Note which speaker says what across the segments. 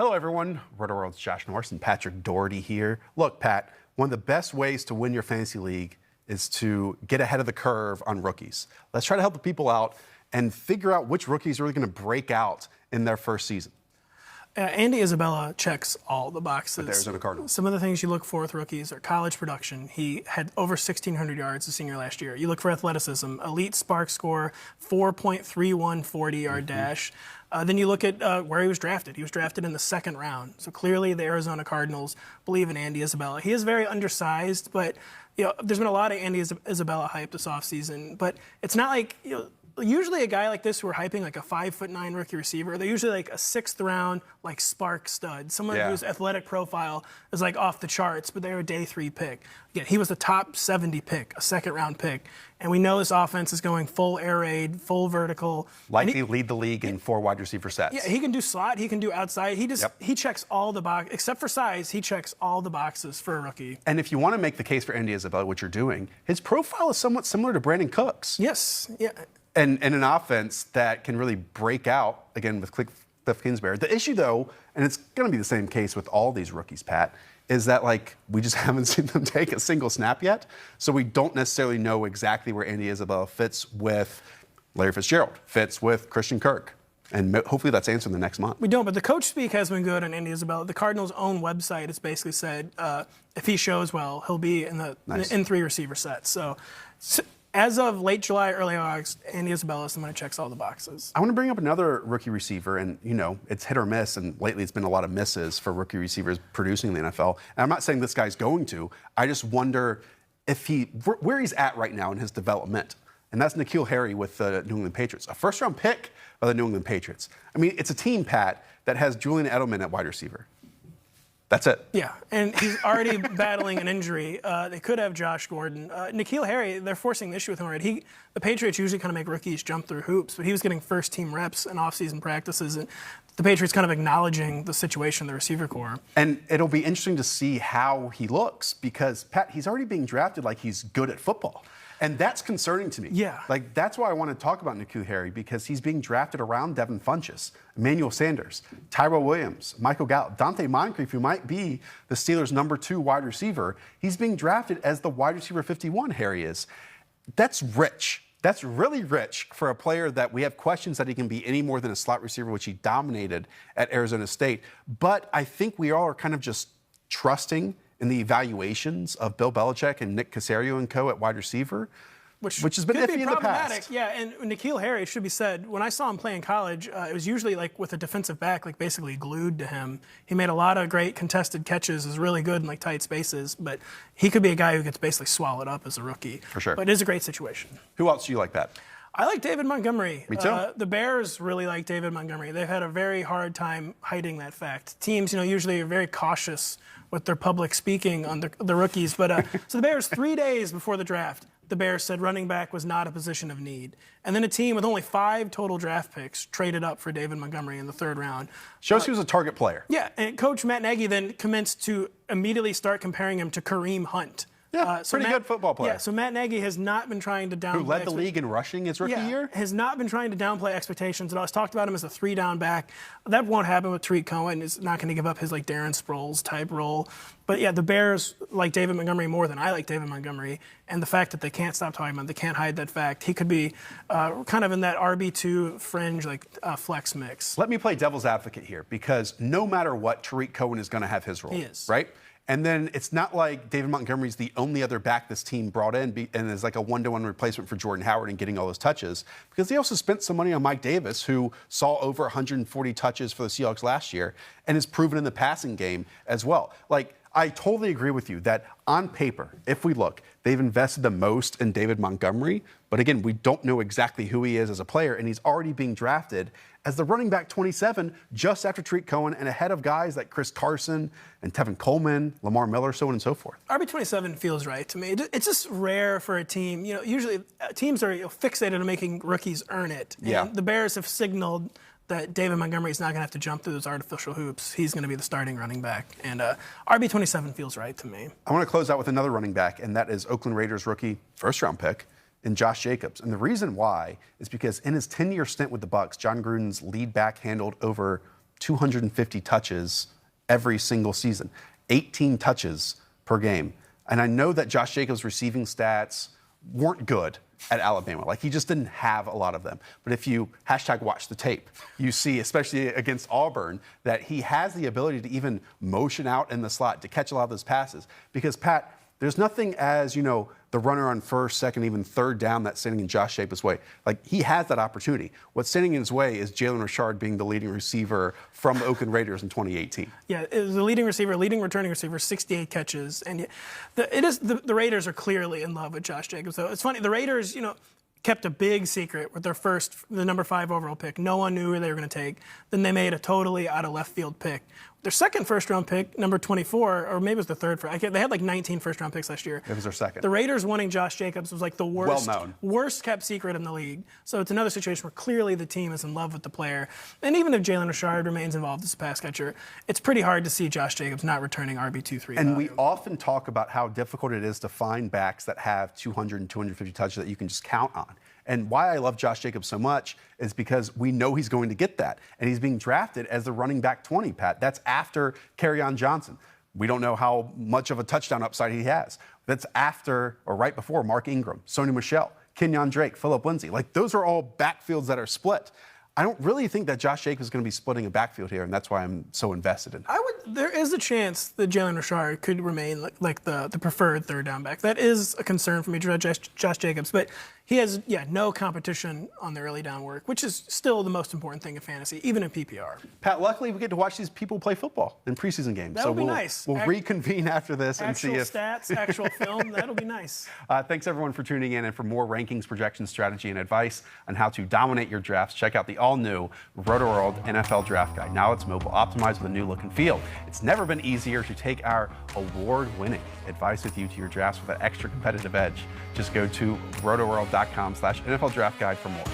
Speaker 1: Hello, everyone. Rotoworld's Josh Norris and Patrick Daugherty here. Look, Pat, one of the best ways to win your fantasy league is to get ahead of the curve on rookies. Let's try to help the people out and figure out which rookies are really going to break out in their first season.
Speaker 2: Andy Isabella checks all the boxes.
Speaker 1: With the Arizona Cardinals.
Speaker 2: Some of the things you look for with rookies are college production. He had over 1,600 yards as senior last year. You look for athleticism, elite spark score, 4.31 40-yard dash. Then you look at where he was drafted. He was drafted in the second round. So clearly the Arizona Cardinals believe in Andy Isabella. He is very undersized, but there's been a lot of Andy Isabella hype this offseason. But it's not like, usually a guy like this who are hyping like a 5'9" rookie receiver, they're usually like a 6th round, like spark stud. Someone whose athletic profile is like off the charts, but they're a day 3 pick. Again, he was the top 70 pick, a 2nd round pick. And we know this offense is going full air raid, full vertical.
Speaker 1: Likely lead the league in 4 wide receiver sets.
Speaker 2: Yeah, he can do slot, he can do outside. He checks all the boxes, except for size, he checks all the boxes for a rookie.
Speaker 1: And if you want to make the case for Andy Isabella, which you're doing, his profile is somewhat similar to Brandon Cooks.
Speaker 2: Yes, yeah.
Speaker 1: And an offense that can really break out, again, with Cliff Kingsbury. The issue, though, and it's going to be the same case with all these rookies, Pat, is that, we just haven't seen them take a single snap yet. So we don't necessarily know exactly where Andy Isabella fits with Larry Fitzgerald, fits with Christian Kirk. And hopefully that's answered in the next month.
Speaker 2: We don't, but the coach speak has been good on Andy Isabella. The Cardinals' own website has basically said if he shows well, he'll be in the in 3 receiver sets. So as of late July, early August, Andy Isabella is someone who checks all the boxes.
Speaker 1: I want to bring up another rookie receiver, and it's hit or miss, and lately it's been a lot of misses for rookie receivers producing in the NFL. And I'm not saying this guy's going to. I just wonder if where he's at right now in his development. And that's N'Keal Harry with the New England Patriots, a first-round pick by the New England Patriots. I mean, it's a team, Pat, that has Julian Edelman at wide receiver. That's it.
Speaker 2: Yeah, and he's already battling an injury. They could have Josh Gordon. N'Keal Harry, they're forcing the issue with him already. The Patriots usually kind of make rookies jump through hoops, but he was getting first-team reps in off-season practices, and the Patriots kind of acknowledging the situation, the receiver core.
Speaker 1: And it'll be interesting to see how he looks because, Pat, he's already being drafted like he's good at football. And that's concerning to me.
Speaker 2: Yeah.
Speaker 1: That's why I want to talk about N'Keal Harry, because he's being drafted around Devin Funchess, Emmanuel Sanders, Tyrell Williams, Michael Gallup, Dante Moncrief, who might be the Steelers' number 2 wide receiver. He's being drafted as the wide receiver 51, Harry is. That's rich. That's really rich for a player that we have questions that he can be any more than a slot receiver, which he dominated at Arizona State. But I think we all are kind of just trusting in the evaluations of Bill Belichick and Nick Caserio and co. at wide receiver, which has been iffy in the past.
Speaker 2: Yeah, and N'Keal Harry, it should be said, when I saw him play in college, it was usually with a defensive back basically glued to him. He made a lot of great contested catches, is really good in tight spaces, but he could be a guy who gets basically swallowed up as a rookie.
Speaker 1: For sure.
Speaker 2: But it is a great situation.
Speaker 1: Who else do you like, Pat?
Speaker 2: I like David Montgomery.
Speaker 1: Me too.
Speaker 2: The Bears really like David Montgomery. They've had a very hard time hiding that fact. Teams, usually are very cautious with their public speaking on the rookies. But so the Bears, 3 days before the draft, the Bears said running back was not a position of need. And then a team with only 5 total draft picks traded up for David Montgomery in the 3rd round.
Speaker 1: Shows he was a target player.
Speaker 2: Yeah, and Coach Matt Nagy then commenced to immediately start comparing him to Kareem Hunt.
Speaker 1: Yeah, pretty good football player.
Speaker 2: Yeah, so Matt Nagy has not been trying to downplay.
Speaker 1: Who led the league in rushing his rookie year?
Speaker 2: Has not been trying to downplay expectations at all. He's talked about him as a 3-down back. That won't happen with Tariq Cohen. He's not going to give up his Darren Sproles type role. But yeah, the Bears like David Montgomery more than I like David Montgomery. And the fact that they can't stop talking about him, they can't hide that fact. He could be kind of in that RB2 fringe, flex mix.
Speaker 1: Let me play devil's advocate here, because no matter what, Tariq Cohen is going to have his role.
Speaker 2: He is.
Speaker 1: Right? And then it's not like David Montgomery's the only other back this team brought in and is like a one-to-one replacement for Jordan Howard and getting all those touches, because they also spent some money on Mike Davis, who saw over 140 touches for the Seahawks last year and is proven in the passing game as well. I totally agree with you that on paper, if we look, they've invested the most in David Montgomery. But again, we don't know exactly who he is as a player, and he's already being drafted as the running back 27 just after Tariq Cohen and ahead of guys like Chris Carson and Tevin Coleman, Lamar Miller, so on and so forth.
Speaker 2: RB27 feels right to me. It's just rare for a team. Usually teams are fixated on making rookies earn it. And the Bears have signaled that David Montgomery is not going to have to jump through those artificial hoops. He's going to be the starting running back. And RB27 feels right to me.
Speaker 1: I want to close out with another running back, and that is Oakland Raiders rookie, first-round pick, in Josh Jacobs. And the reason why is because in his 10-year stint with the Bucs, John Gruden's lead back handled over 250 touches every single season, 18 touches per game. And I know that Josh Jacobs' receiving stats weren't good at Alabama. Like, he just didn't have a lot of them. But if you #watch the tape, you see, especially against Auburn, that he has the ability to even motion out in the slot to catch a lot of those passes. Because, Pat, there's nothing as, the runner on first, second, even third down that's standing in Josh Jacobs' way. Like, he has that opportunity. What's standing in his way is Jalen Richard being the leading receiver from the Oakland Raiders in 2018.
Speaker 2: Yeah, it was the leading returning receiver, 68 catches. And the Raiders are clearly in love with Josh Jacobs. So it's funny, the Raiders, kept a big secret with the number 5 overall pick. No one knew who they were going to take. Then they made a totally out of left field pick. Their second first-round pick, number 24, or maybe it was the third. They had like 19 first-round picks last year.
Speaker 1: It was their second.
Speaker 2: The Raiders wanting Josh Jacobs was like the worst kept secret in the league. So it's another situation where clearly the team is in love with the player. And even if Jalen Richard remains involved as a pass catcher, it's pretty hard to see Josh Jacobs not returning RB2-3.
Speaker 1: And we often talk about how difficult it is to find backs that have 200 and 250 touches that you can just count on. And why I love Josh Jacobs so much is because we know he's going to get that. And he's being drafted as the running back 20, Pat. That's after Kerryon Johnson. We don't know how much of a touchdown upside he has. That's after or right before Mark Ingram, Sony Michel, Kenyon Drake, Phillip Lindsay. Like, those are all backfields that are split. I don't really think that Josh Jacobs is going to be splitting a backfield here, and that's why I'm so invested in it.
Speaker 2: There is a chance that Jalen Richard could remain like the preferred third down back. That is a concern for me, Josh Jacobs. But he has, no competition on the early down work, which is still the most important thing in fantasy, even in PPR.
Speaker 1: Pat, luckily we get to watch these people play football in preseason games.
Speaker 2: That'll be nice.
Speaker 1: We'll reconvene after this and see if...
Speaker 2: Actual stats, actual film, that'll be nice.
Speaker 1: Thanks, everyone, for tuning in. And for more rankings, projections, strategy, and advice on how to dominate your drafts, check out the all-new Rotoworld NFL Draft Guide. Now it's mobile, optimized with a new look and feel. It's never been easier to take our award-winning advice with you to your drafts with an extra competitive edge. Just go to rotoworld.com/NFL Draft Guide for more.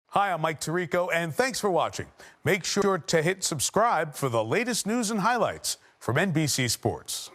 Speaker 3: Hi, I'm Mike Tirico, and thanks for watching. Make sure to hit subscribe for the latest news and highlights from NBC Sports.